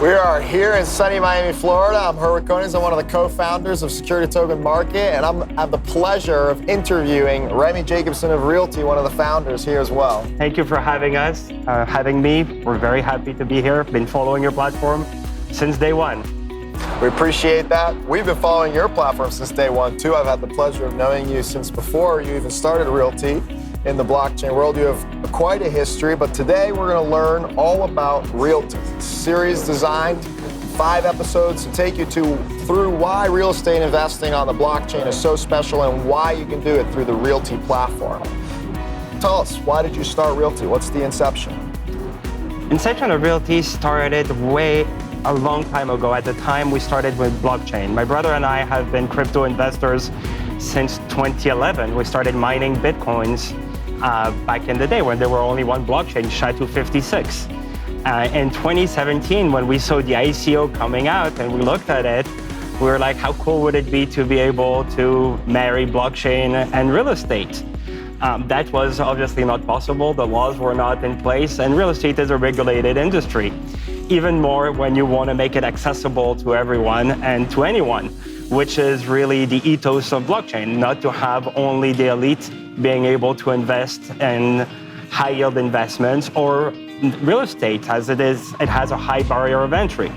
We are here in sunny Miami, Florida. I'm Herwig Konings. I'm one of the co-founders of Security Token Market, and I have the pleasure of interviewing Remy Jacobson of RealT, one of the founders here as well. Thank you for having us, having me. We're very happy to be here. Been following your platform since day one. We appreciate that. We've been following your platform since day one, too. I've had the pleasure of knowing you since before you even started RealT in the blockchain world. You have quite a history, but today we're going to learn all about RealT. Series designed 5 episodes to take you through why real estate investing on the blockchain is so special and why you can do it through the RealT platform. Tell us, why did you start RealT? What's the inception? Inception of RealT started a long time ago. At the time, we started with blockchain. My brother and I have been crypto investors since 2011. We started mining Bitcoins back in the day when there were only one blockchain, SHA-256. In 2017, when we saw the ICO coming out and we looked at it, we were like, how cool would it be to be able to marry blockchain and real estate? That was obviously not possible. The laws were not in place, and real estate is a regulated industry. Even more when you want to make it accessible to everyone and to anyone, which is really the ethos of blockchain, not to have only the elite being able to invest in high yield investments or real estate, as it has a high barrier of entry.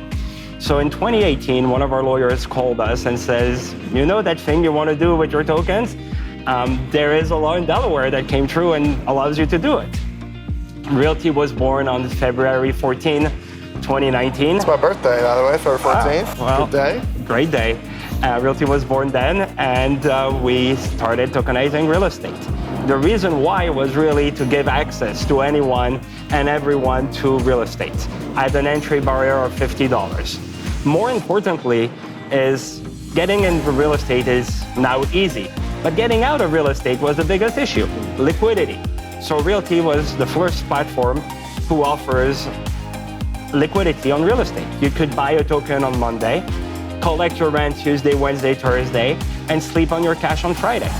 So in 2018, one of our lawyers called us and says, you know that thing you want to do with your tokens? There is a law in Delaware that came through and allows you to do it. RealT was born on February 14, 2019. It's my birthday, by the way, February 14th. Well, good day. Great day. RealT was born then, and we started tokenizing real estate. The reason why was really to give access to anyone and everyone to real estate at an entry barrier of $50. More importantly, is getting into real estate is now easy, but getting out of real estate was the biggest issue, liquidity. So RealT was the first platform who offers liquidity on real estate. You could buy a token on Monday, collect your rent Tuesday, Wednesday, Thursday, and sleep on your cash on Friday.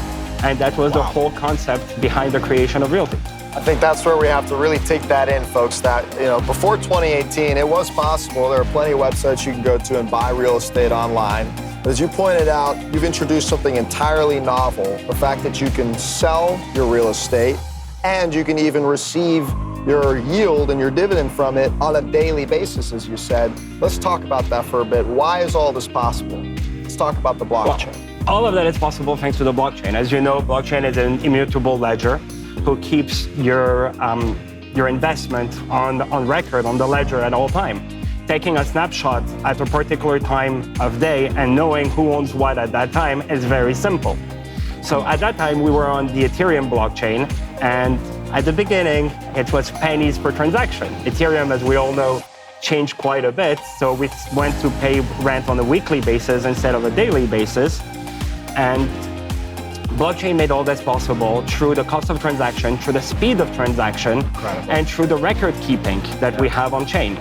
And that was the whole concept behind the creation of RealT. I think that's where we have to really take that in, folks, that before 2018, it was possible. There are plenty of websites you can go to and buy real estate online. But as you pointed out, you've introduced something entirely novel, the fact that you can sell your real estate and you can even receive your yield and your dividend from it on a daily basis, as you said. Let's talk about that for a bit. Why is all this possible? Let's talk about the blockchain. Well, all of that is possible thanks to the blockchain. As you know, blockchain is an immutable ledger who keeps your investment on record, on the ledger at all time. Taking a snapshot at a particular time of day and knowing who owns what at that time is very simple. So at that time, we were on the Ethereum blockchain, and at the beginning, it was pennies per transaction. Ethereum, as we all know, changed quite a bit, so we went to pay rent on a weekly basis instead of a daily basis. And blockchain made all this possible through the cost of transaction, through the speed of transaction, and through the record keeping that we have on chain.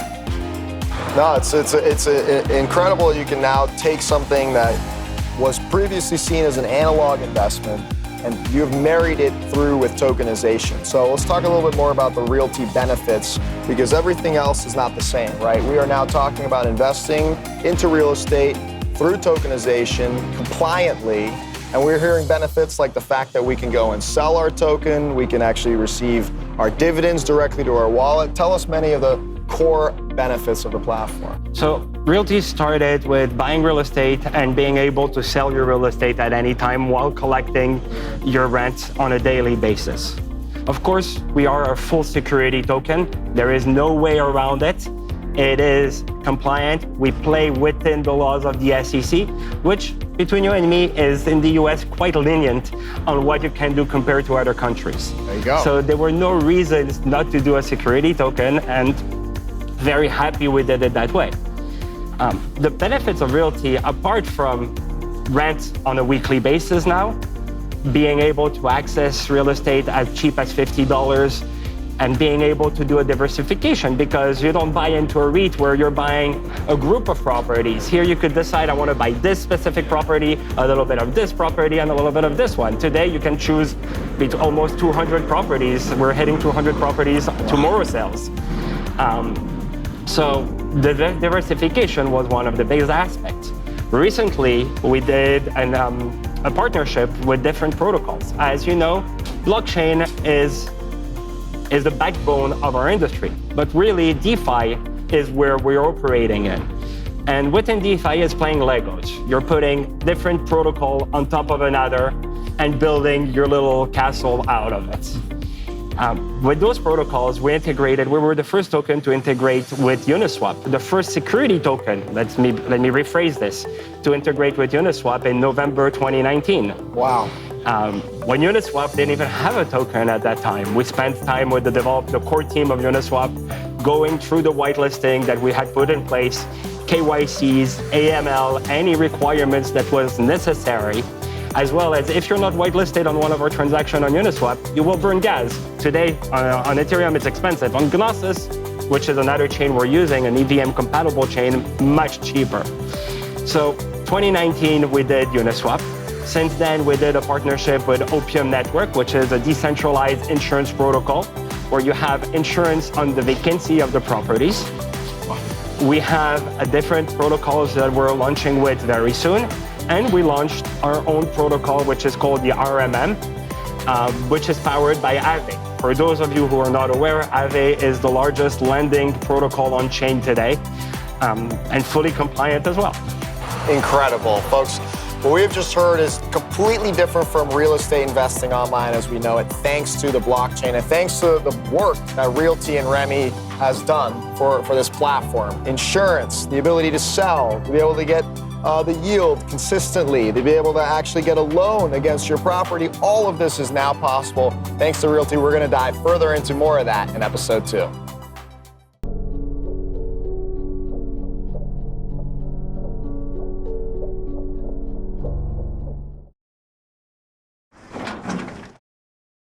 No, it's incredible. You can now take something that was previously seen as an analog investment, and you've married it through with tokenization. So let's talk a little bit more about the RealT benefits, because everything else is not the same, right? We are now talking about investing into real estate through tokenization compliantly, and we're hearing benefits like the fact that we can go and sell our token, we can actually receive our dividends directly to our wallet. Tell us many of the core benefits of the platform. So RealT started with buying real estate and being able to sell your real estate at any time while collecting your rent on a daily basis. Of course, we are a full security token. There is no way around it. It is compliant. We play within the laws of the SEC, which between you and me is in the US quite lenient on what you can do compared to other countries. There you go. So there were no reasons not to do a security token, and very happy we did it that way. The benefits of RealT, apart from rent on a weekly basis now, being able to access real estate as cheap as $50, and being able to do a diversification, because you don't buy into a REIT where you're buying a group of properties. Here you could decide, I want to buy this specific property, a little bit of this property, and a little bit of this one. Today you can choose between almost 200 properties. We're hitting 200 properties tomorrow sales. So the diversification was one of the biggest aspects. Recently, we did a partnership with different protocols. As you know, blockchain is the backbone of our industry, but really DeFi is where we're operating in. And within DeFi is playing Legos. You're putting different protocol on top of another and building your little castle out of it. With those protocols, we were the first token to integrate with Uniswap, the first security token, let me rephrase this, to integrate with Uniswap in November 2019. Wow. When Uniswap didn't even have a token at that time, we spent time with the core team of Uniswap, going through the whitelisting that we had put in place, KYCs, AML, any requirements that was necessary, as well as if you're not whitelisted on one of our transactions on Uniswap, you will burn gas. Today, on Ethereum, it's expensive. On Gnosis, which is another chain we're using, an EVM-compatible chain, much cheaper. So 2019, we did Uniswap. Since then, we did a partnership with Opium Network, which is a decentralized insurance protocol, where you have insurance on the vacancy of the properties. We have different protocols that we're launching with very soon. And we launched our own protocol, which is called the RMM, which is powered by Aave. For those of you who are not aware, Aave is the largest lending protocol on chain today, and fully compliant as well. Incredible, folks. What we have just heard is completely different from real estate investing online as we know it, thanks to the blockchain and thanks to the work that RealT and Remy has done for this platform. Insurance, the ability to sell, to be able to get the yield consistently, to be able to actually get a loan against your property. All of this is now possible thanks to RealT. We're going to dive further into more of that in episode 2.